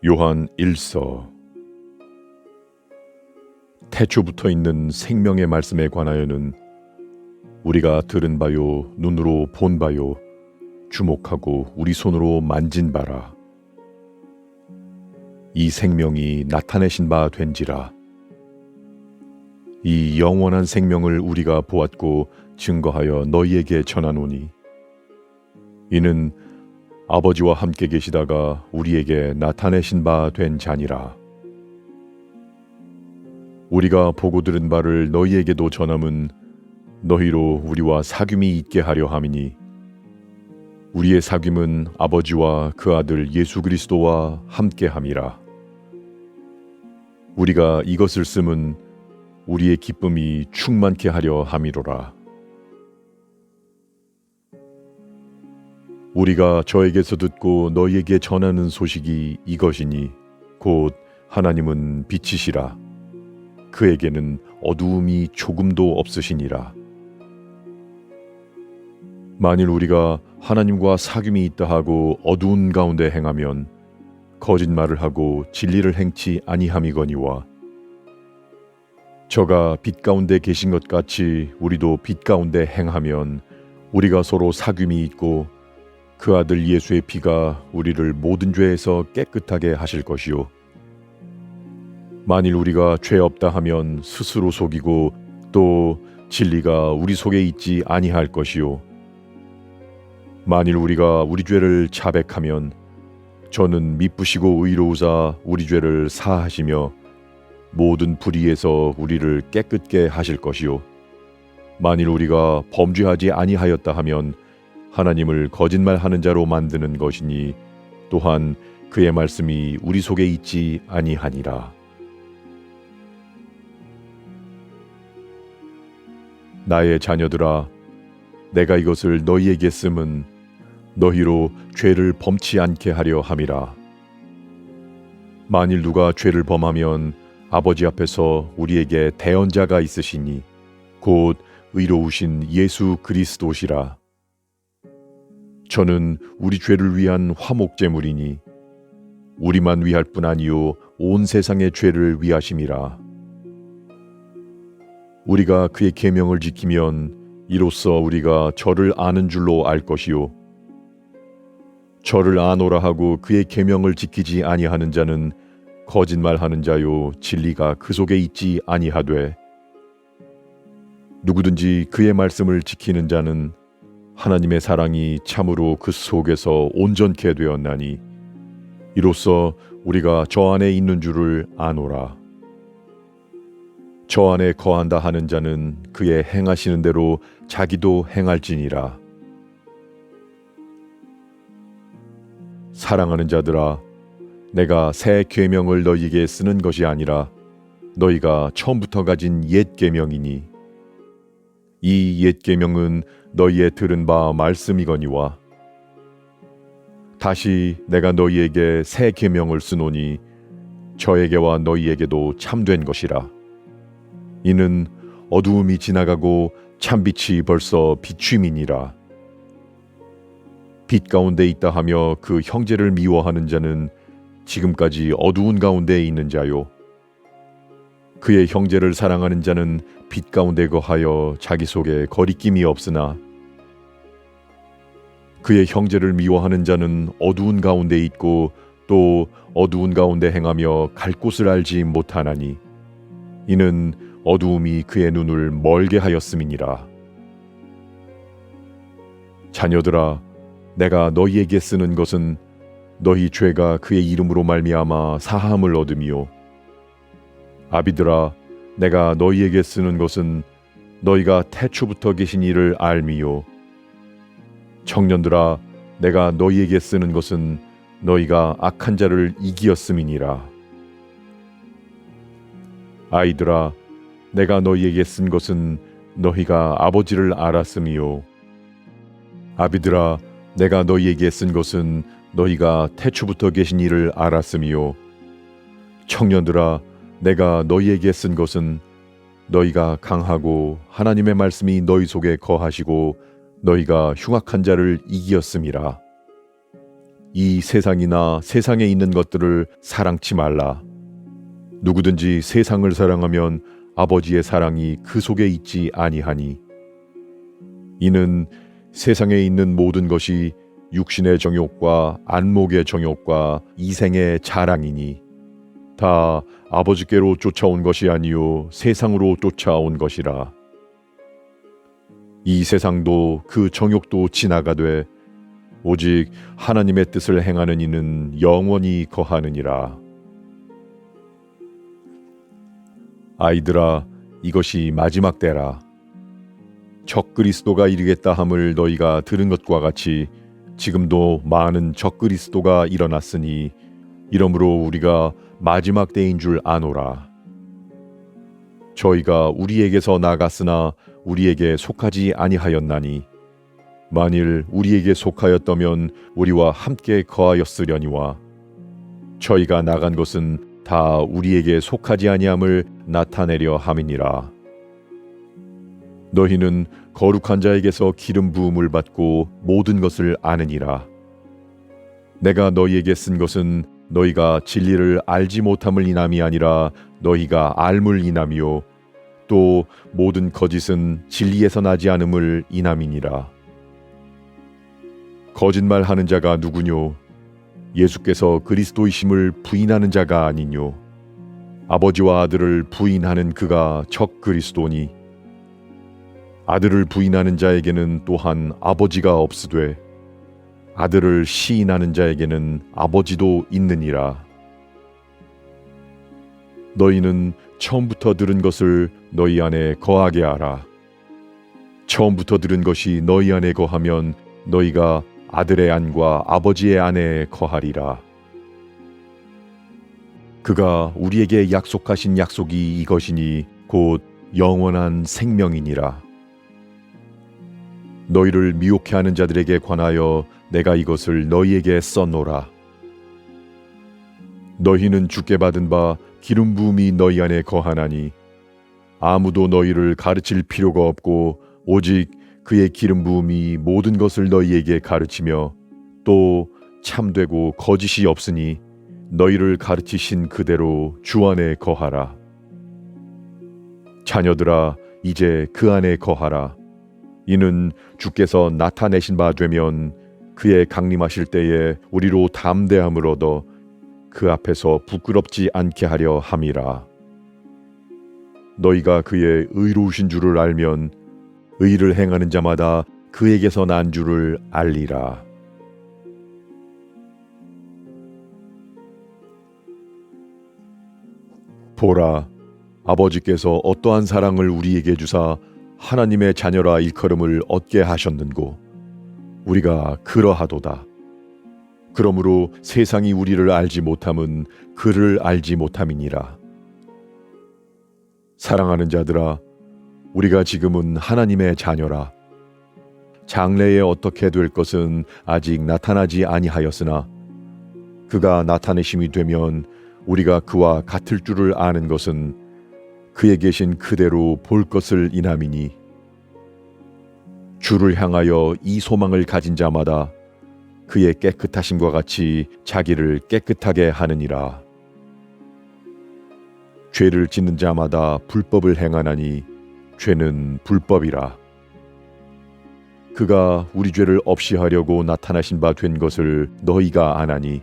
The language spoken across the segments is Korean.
요한 1서. 태초부터 있는 생명의 말씀에 관하여는 우리가 들은 바요, 눈으로 본 바요, 주목하고 우리 손으로 만진 바라. 이 생명이 나타내신 바 된지라. 이 영원한 생명을 우리가 보았고 증거하여 너희에게 전하노니, 이는 아버지와 함께 계시다가 우리에게 나타내신 바 된 자니라. 우리가 보고 들은 바를 너희에게도 전함은 너희로 우리와 사귐이 있게 하려 함이니, 우리의 사귐은 아버지와 그 아들 예수 그리스도와 함께 함이라. 우리가 이것을 쓰면 우리의 기쁨이 충만케 하려 함이로라. 우리가 저에게서 듣고 너희에게 전하는 소식이 이것이니, 곧 하나님은 빛이시라. 그에게는 어두움이 조금도 없으시니라. 만일 우리가 하나님과 사귐이 있다 하고 어두운 가운데 행하면 거짓말을 하고 진리를 행치 아니함이거니와, 저가 빛 가운데 계신 것 같이 우리도 빛 가운데 행하면 우리가 서로 사귐이 있고 그 아들 예수의 피가 우리를 모든 죄에서 깨끗하게 하실 것이요, 만일 우리가 죄 없다 하면 스스로 속이고 또 진리가 우리 속에 있지 아니할 것이요, 만일 우리가 우리 죄를 자백하면 저는 미쁘시고 의로우사 우리 죄를 사하시며 모든 불의에서 우리를 깨끗게 하실 것이요, 만일 우리가 범죄하지 아니하였다 하면 하나님을 거짓말하는 자로 만드는 것이니, 또한 그의 말씀이 우리 속에 있지 아니하니라. 나의 자녀들아, 내가 이것을 너희에게 쓰면 너희로 죄를 범치 않게 하려 함이라. 만일 누가 죄를 범하면 아버지 앞에서 우리에게 대언자가 있으시니, 곧 의로우신 예수 그리스도시라. 저는 우리 죄를 위한 화목제물이니 우리만 위할 뿐 아니요 온 세상의 죄를 위하심이라. 우리가 그의 계명을 지키면 이로써 우리가 저를 아는 줄로 알 것이요, 저를 아노라 하고 그의 계명을 지키지 아니하는 자는 거짓말하는 자요 진리가 그 속에 있지 아니하되, 누구든지 그의 말씀을 지키는 자는 하나님의 사랑이 참으로 그 속에서 온전케 되었나니, 이로써 우리가 저 안에 있는 줄을 아노라. 저 안에 거한다 하는 자는 그의 행하시는 대로 자기도 행할지니라. 사랑하는 자들아, 내가 새 계명을 너희에게 쓰는 것이 아니라 너희가 처음부터 가진 옛 계명이니, 이 옛 계명은 너희의 들은 바 말씀이거니와, 다시 내가 너희에게 새 계명을 쓰노니 저에게와 너희에게도 참된 것이라. 이는 어두움이 지나가고 참빛이 벌써 비춤이니라. 빛 가운데 있다 하며 그 형제를 미워하는 자는 지금까지 어두운 가운데 있는 자요, 그의 형제를 사랑하는 자는 빛 가운데 거하여 자기 속에 거리낌이 없으나, 그의 형제를 미워하는 자는 어두운 가운데 있고 또 어두운 가운데 행하며 갈 곳을 알지 못하나니, 이는 어두움이 그의 눈을 멀게 하였음이니라. 자녀들아, 내가 너희에게 쓰는 것은 너희 죄가 그의 이름으로 말미암아 사함을 얻음이요, 아비들아, 내가 너희에게 쓰는 것은 너희가 태초부터 계신 이를 알미요, 청년들아, 내가 너희에게 쓰는 것은 너희가 악한 자를 이기었음이니라. 아이들아, 내가 너희에게 쓴 것은 너희가 아버지를 알았음이요, 아비들아, 내가 너희에게 쓴 것은 너희가 태초부터 계신 이를 알았음이요, 청년들아, 내가 너희에게 쓴 것은 너희가 강하고 하나님의 말씀이 너희 속에 거하시고 너희가 흉악한 자를 이기었음이라. 이 세상이나 세상에 있는 것들을 사랑치 말라. 누구든지 세상을 사랑하면 아버지의 사랑이 그 속에 있지 아니하니. 이는 세상에 있는 모든 것이 육신의 정욕과 안목의 정욕과 이생의 자랑이니 다 아버지께로 쫓아온 것이 아니요 세상으로 쫓아온 것이라. 이 세상도 그 정욕도 지나가되 오직 하나님의 뜻을 행하는 이는 영원히 거하느니라. 아이들아, 이것이 마지막 때라. 적그리스도가 이르겠다 함을 너희가 들은 것과 같이 지금도 많은 적그리스도가 일어났으니 이러므로 우리가 마지막 때인 줄 아노라. 저희가 우리에게서 나갔으나 우리에게 속하지 아니하였나니 만일 우리에게 속하였다면 우리와 함께 거하였으려니와 저희가 나간 것은 다 우리에게 속하지 아니함을 나타내려 함이니라. 너희는 거룩한 자에게서 기름 부음을 받고 모든 것을 아느니라. 내가 너희에게 쓴 것은 너희가 진리를 알지 못함을 인함이 아니라 너희가 알물 인함이요 또 모든 거짓은 진리에서 나지 않음을 인함이니라. 거짓말하는 자가 누구뇨? 예수께서 그리스도이심을 부인하는 자가 아니뇨? 아버지와 아들을 부인하는 그가 적그리스도니 아들을 부인하는 자에게는 또한 아버지가 없으되 아들을 시인하는 자에게는 아버지도 있느니라. 너희는 처음부터 들은 것을 너희 안에 거하게 하라. 처음부터 들은 것이 너희 안에 거하면 너희가 아들의 안과 아버지의 안에 거하리라. 그가 우리에게 약속하신 약속이 이것이니 곧 영원한 생명이니라. 너희를 미혹해 하는 자들에게 관하여 내가 이것을 너희에게 써노라. 너희는 주께 받은 바 기름 부음이 너희 안에 거하나니 아무도 너희를 가르칠 필요가 없고 오직 그의 기름 부음이 모든 것을 너희에게 가르치며 또 참되고 거짓이 없으니 너희를 가르치신 그대로 주 안에 거하라. 자녀들아, 이제 그 안에 거하라. 이는 주께서 나타내신 바 되면 그의 강림하실 때에 우리로 담대함을 얻어 그 앞에서 부끄럽지 않게 하려 함이라. 너희가 그의 의로우신 줄을 알면 의를 행하는 자마다 그에게서 난 줄을 알리라. 보라, 아버지께서 어떠한 사랑을 우리에게 주사 하나님의 자녀라 일컬음을 얻게 하셨는고 우리가 그러하도다. 그러므로 세상이 우리를 알지 못함은 그를 알지 못함이니라. 사랑하는 자들아, 우리가 지금은 하나님의 자녀라. 장래에 어떻게 될 것은 아직 나타나지 아니하였으나 그가 나타내심이 되면 우리가 그와 같을 줄을 아는 것은 그에 계신 그대로 볼 것을 인함이니 주를 향하여 이 소망을 가진 자마다 그의 깨끗하심과 같이 자기를 깨끗하게 하느니라. 죄를 짓는 자마다 불법을 행하나니 죄는 불법이라. 그가 우리 죄를 없이 하려고 나타나신 바 된 것을 너희가 아나니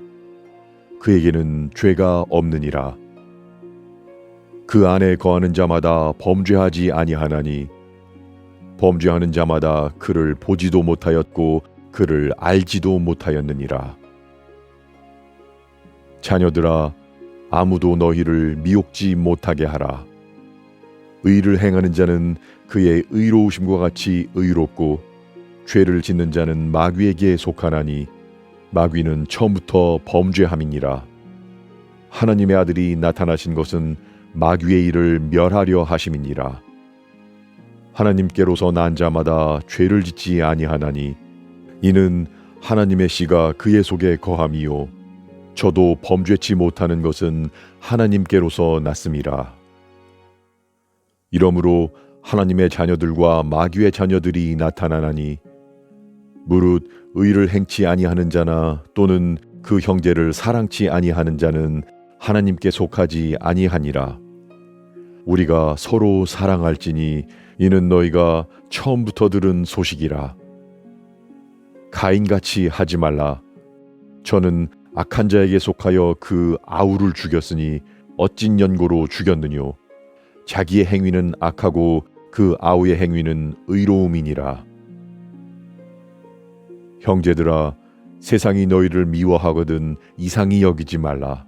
그에게는 죄가 없느니라. 그 안에 거하는 자마다 범죄하지 아니하나니 범죄하는 자마다 그를 보지도 못하였고 그를 알지도 못하였느니라. 자녀들아, 아무도 너희를 미혹지 못하게 하라. 의를 행하는 자는 그의 의로우심과 같이 의롭고 죄를 짓는 자는 마귀에게 속하나니 마귀는 처음부터 범죄함이니라. 하나님의 아들이 나타나신 것은 마귀의 일을 멸하려 하심이니라. 하나님께로서 난 자마다 죄를 짓지 아니하나니 이는 하나님의 씨가 그의 속에 거함이요 저도 범죄치 못하는 것은 하나님께로서 났음이라. 이러므로 하나님의 자녀들과 마귀의 자녀들이 나타나나니 무릇 의를 행치 아니하는 자나 또는 그 형제를 사랑치 아니하는 자는 하나님께 속하지 아니하니라. 우리가 서로 사랑할지니 이는 너희가 처음부터 들은 소식이라. 가인같이 하지 말라. 저는 악한 자에게 속하여 그 아우를 죽였으니 어찐 연고로 죽였느뇨. 자기의 행위는 악하고 그 아우의 행위는 의로움이니라. 형제들아, 세상이 너희를 미워하거든 이상히 여기지 말라.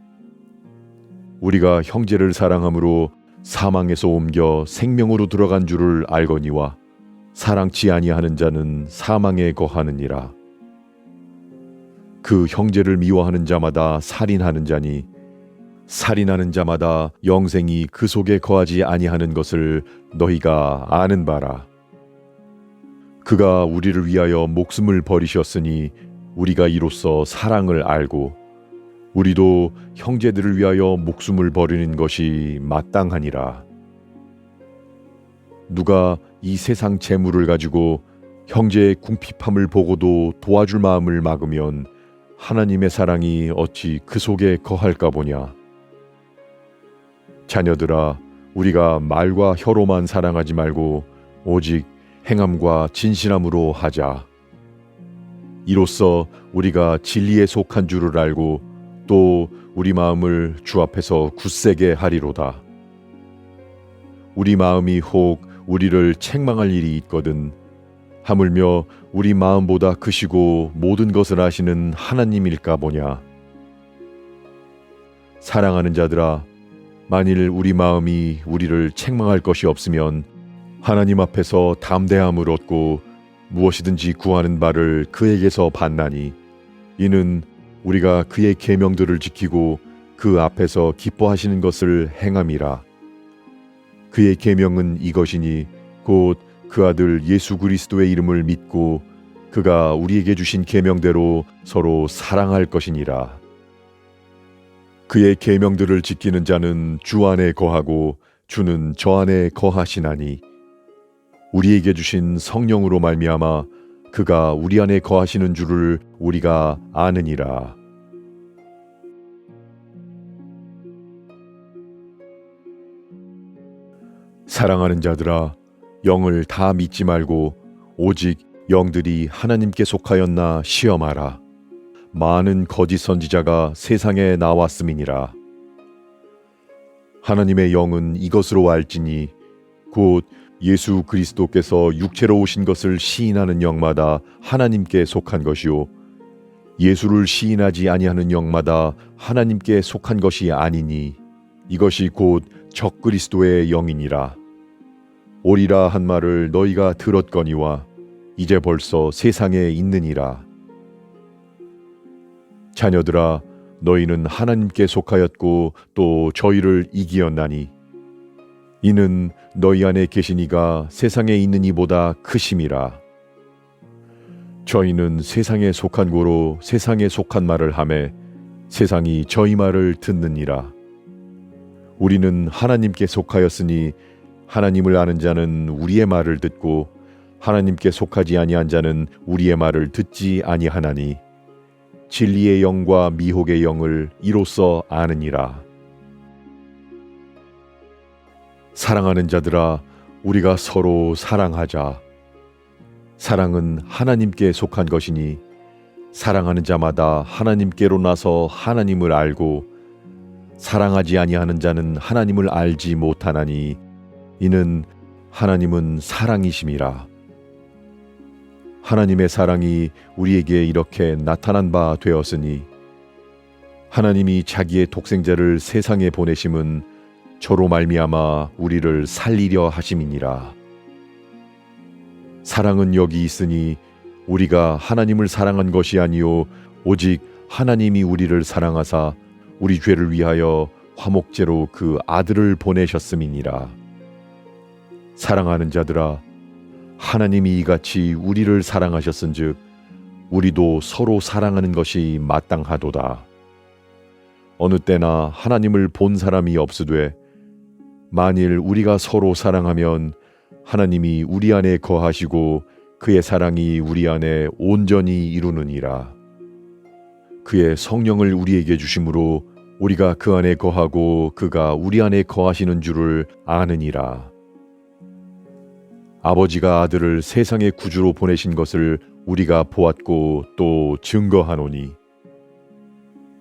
우리가 형제를 사랑함으로 사망에서 옮겨 생명으로 들어간 줄을 알거니와 사랑치 아니하는 자는 사망에 거하느니라. 그 형제를 미워하는 자마다 살인하는 자니 살인하는 자마다 영생이 그 속에 거하지 아니하는 것을 너희가 아는 바라. 그가 우리를 위하여 목숨을 버리셨으니 우리가 이로써 사랑을 알고 우리도 형제들을 위하여 목숨을 버리는 것이 마땅하니라. 누가 이 세상 재물을 가지고 형제의 궁핍함을 보고도 도와줄 마음을 막으면 하나님의 사랑이 어찌 그 속에 거할까 보냐. 자녀들아, 우리가 말과 혀로만 사랑하지 말고 오직 행함과 진실함으로 하자. 이로써 우리가 진리에 속한 줄을 알고 또 우리 마음을 주 앞에서 굳세게 하리로다. 우리 마음이 혹 우리를 책망할 일이 있거든 하물며 우리 마음보다 크시고 모든 것을 아시는 하나님일까 보냐. 사랑하는 자들아, 만일 우리 마음이 우리를 책망할 것이 없으면 하나님 앞에서 담대함을 얻고 무엇이든지 구하는 바를 그에게서 받나니 이는 우리가 그의 계명들을 지키고 그 앞에서 기뻐하시는 것을 행함이라. 그의 계명은 이것이니 곧 그 아들 예수 그리스도의 이름을 믿고 그가 우리에게 주신 계명대로 서로 사랑할 것이니라. 그의 계명들을 지키는 자는 주 안에 거하고 주는 저 안에 거하시나니 우리에게 주신 성령으로 말미암아 그가 우리 안에 거하시는 줄을 우리가 아느니라. 사랑하는 자들아, 영을 다 믿지 말고 오직 영들이 하나님께 속하였나 시험하라. 많은 거짓 선지자가 세상에 나왔음이니라. 하나님의 영은 이것으로 알지니 곧 예수 그리스도께서 육체로 오신 것을 시인하는 영마다 하나님께 속한 것이요 예수를 시인하지 아니하는 영마다 하나님께 속한 것이 아니니 이것이 곧 적그리스도의 영이니라. 오리라 한 말을 너희가 들었거니와 이제 벌써 세상에 있느니라. 자녀들아, 너희는 하나님께 속하였고 또 저희를 이기었나니 이는 너희 안에 계신 이가 세상에 있는 이보다 크심이라. 저희는 세상에 속한 고로 세상에 속한 말을 하매 세상이 저희 말을 듣느니라. 우리는 하나님께 속하였으니 하나님을 아는 자는 우리의 말을 듣고 하나님께 속하지 아니한 자는 우리의 말을 듣지 아니하나니 진리의 영과 미혹의 영을 이로써 아느니라. 사랑하는 자들아, 우리가 서로 사랑하자. 사랑은 하나님께 속한 것이니 사랑하는 자마다 하나님께로 나서 하나님을 알고 사랑하지 아니하는 자는 하나님을 알지 못하나니 이는 하나님은 사랑이심이라. 하나님의 사랑이 우리에게 이렇게 나타난 바 되었으니 하나님이 자기의 독생자를 세상에 보내심은 저로 말미암아 우리를 살리려 하심이니라. 사랑은 여기 있으니 우리가 하나님을 사랑한 것이 아니요 오직 하나님이 우리를 사랑하사 우리 죄를 위하여 화목제로 그 아들을 보내셨음이니라. 사랑하는 자들아, 하나님이 이같이 우리를 사랑하셨은즉 우리도 서로 사랑하는 것이 마땅하도다. 어느 때나 하나님을 본 사람이 없으되 만일 우리가 서로 사랑하면 하나님이 우리 안에 거하시고 그의 사랑이 우리 안에 온전히 이루느니라. 그의 성령을 우리에게 주심으로 우리가 그 안에 거하고 그가 우리 안에 거하시는 줄을 아느니라. 아버지가 아들을 세상의 구주로 보내신 것을 우리가 보았고 또 증거하노니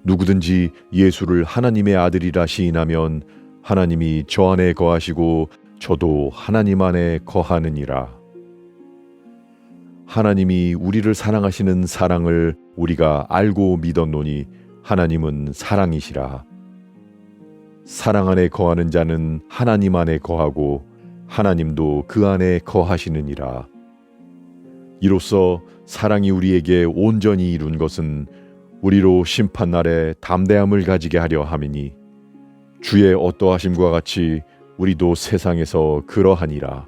누구든지 예수를 하나님의 아들이라 시인하면 하나님이 저 안에 거하시고 저도 하나님 안에 거하느니라. 하나님이 우리를 사랑하시는 사랑을 우리가 알고 믿었노니 하나님은 사랑이시라. 사랑 안에 거하는 자는 하나님 안에 거하고 하나님도 그 안에 거하시느니라. 이로써 사랑이 우리에게 온전히 이룬 것은 우리로 심판날에 담대함을 가지게 하려 함이니 주의 어떠하심과 같이 우리도 세상에서 그러하니라.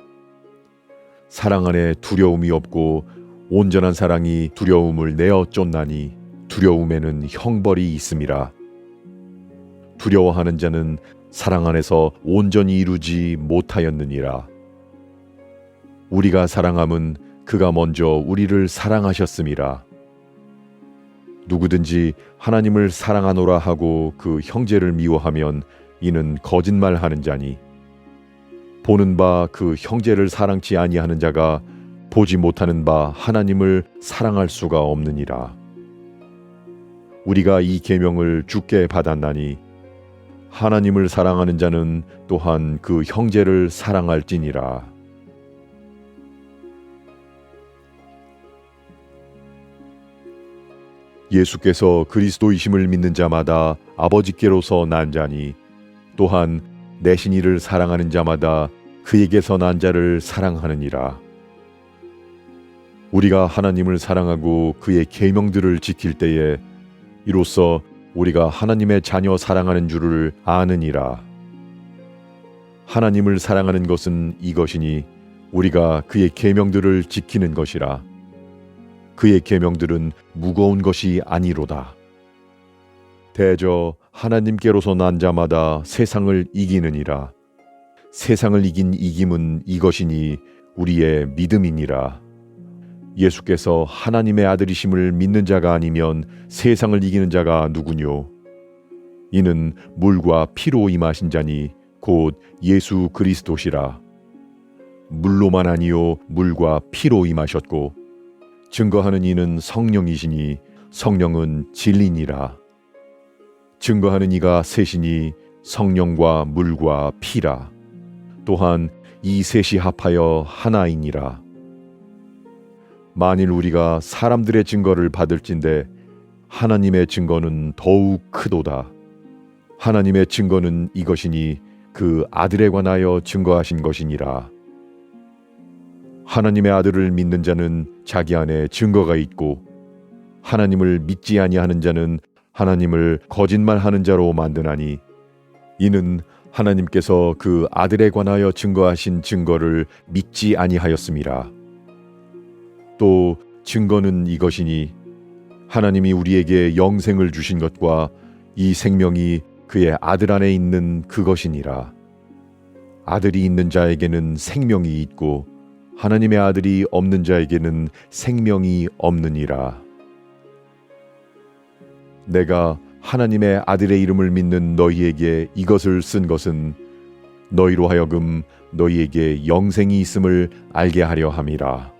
사랑 안에 두려움이 없고 온전한 사랑이 두려움을 내어 쫓나니 두려움에는 형벌이 있음이라. 두려워하는 자는 사랑 안에서 온전히 이루지 못하였느니라. 우리가 사랑함은 그가 먼저 우리를 사랑하셨음이라. 누구든지 하나님을 사랑하노라 하고 그 형제를 미워하면 이는 거짓말하는 자니 보는 바 그 형제를 사랑치 아니하는 자가 보지 못하는 바 하나님을 사랑할 수가 없느니라. 우리가 이 계명을 주께 받았나니 하나님을 사랑하는 자는 또한 그 형제를 사랑할지니라. 예수께서 그리스도이심을 믿는 자마다 아버지께로서 난 자니 또한 내신 이를 사랑하는 자마다 그에게서 난 자를 사랑하느니라. 우리가 하나님을 사랑하고 그의 계명들을 지킬 때에 이로써 우리가 하나님의 자녀 사랑하는 줄을 아느니라. 하나님을 사랑하는 것은 이것이니 우리가 그의 계명들을 지키는 것이라. 그의 계명들은 무거운 것이 아니로다. 대저 하나님께로서 난 자마다 세상을 이기느니라. 세상을 이긴 이김은 이것이니 우리의 믿음이니라. 예수께서 하나님의 아들이심을 믿는 자가 아니면 세상을 이기는 자가 누구뇨? 이는 물과 피로 임하신 자니 곧 예수 그리스도시라. 물로만 아니요 물과 피로 임하셨고 증거하는 이는 성령이시니 성령은 진리니라. 증거하는 이가 셋이니 성령과 물과 피라. 또한 이 셋이 합하여 하나이니라. 만일 우리가 사람들의 증거를 받을진대 하나님의 증거는 더욱 크도다. 하나님의 증거는 이것이니 그 아들에 관하여 증거하신 것이니라. 하나님의 아들을 믿는 자는 자기 안에 증거가 있고 하나님을 믿지 아니하는 자는 하나님을 거짓말하는 자로 만드나니 이는 하나님께서 그 아들에 관하여 증거하신 증거를 믿지 아니하였음이라. 또 증거는 이것이니 하나님이 우리에게 영생을 주신 것과 이 생명이 그의 아들 안에 있는 그것이니라. 아들이 있는 자에게는 생명이 있고 하나님의 아들이 없는 자에게는 생명이 없느니라. 내가 하나님의 아들의 이름을 믿는 너희에게 이것을 쓴 것은 너희로 하여금 너희에게 영생이 있음을 알게 하려 함이라.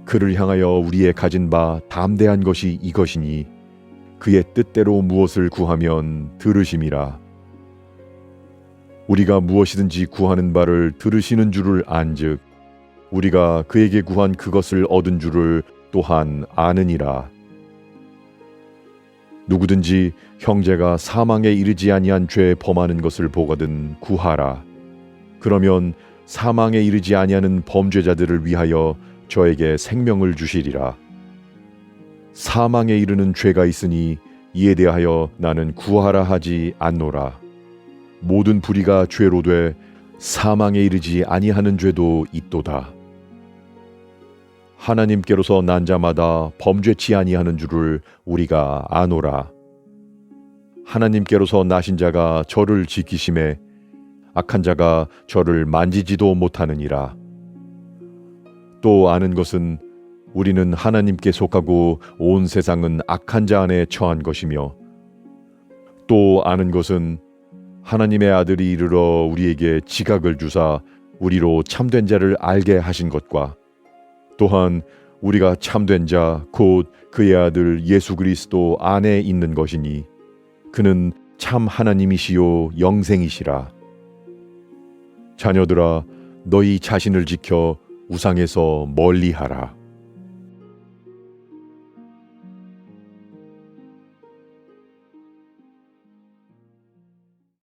그를 향하여 우리의 가진 바 담대한 것이 이것이니 그의 뜻대로 무엇을 구하면 들으심이라. 우리가 무엇이든지 구하는 바를 들으시는 줄을 안즉 우리가 그에게 구한 그것을 얻은 줄을 또한 아느니라. 누구든지 형제가 사망에 이르지 아니한 죄 범하는 것을 보거든 구하라. 그러면 사망에 이르지 아니하는 범죄자들을 위하여 저에게 생명을 주시리라. 사망에 이르는 죄가 있으니 이에 대하여 나는 구하라 하지 않노라. 모든 불의가 죄로 돼 사망에 이르지 아니하는 죄도 있도다. 하나님께로서 난 자마다 범죄치 아니하는 줄을 우리가 아노라. 하나님께로서 나신 자가 저를 지키심에 악한 자가 저를 만지지도 못하느니라. 또 아는 것은 우리는 하나님께 속하고 온 세상은 악한 자 안에 처한 것이며 또 아는 것은 하나님의 아들이 이르러 우리에게 지각을 주사 우리로 참된 자를 알게 하신 것과 또한 우리가 참된 자 곧 그의 아들 예수 그리스도 안에 있는 것이니 그는 참 하나님이시요 영생이시라. 자녀들아 너희 자신을 지켜 우상에서 멀리하라.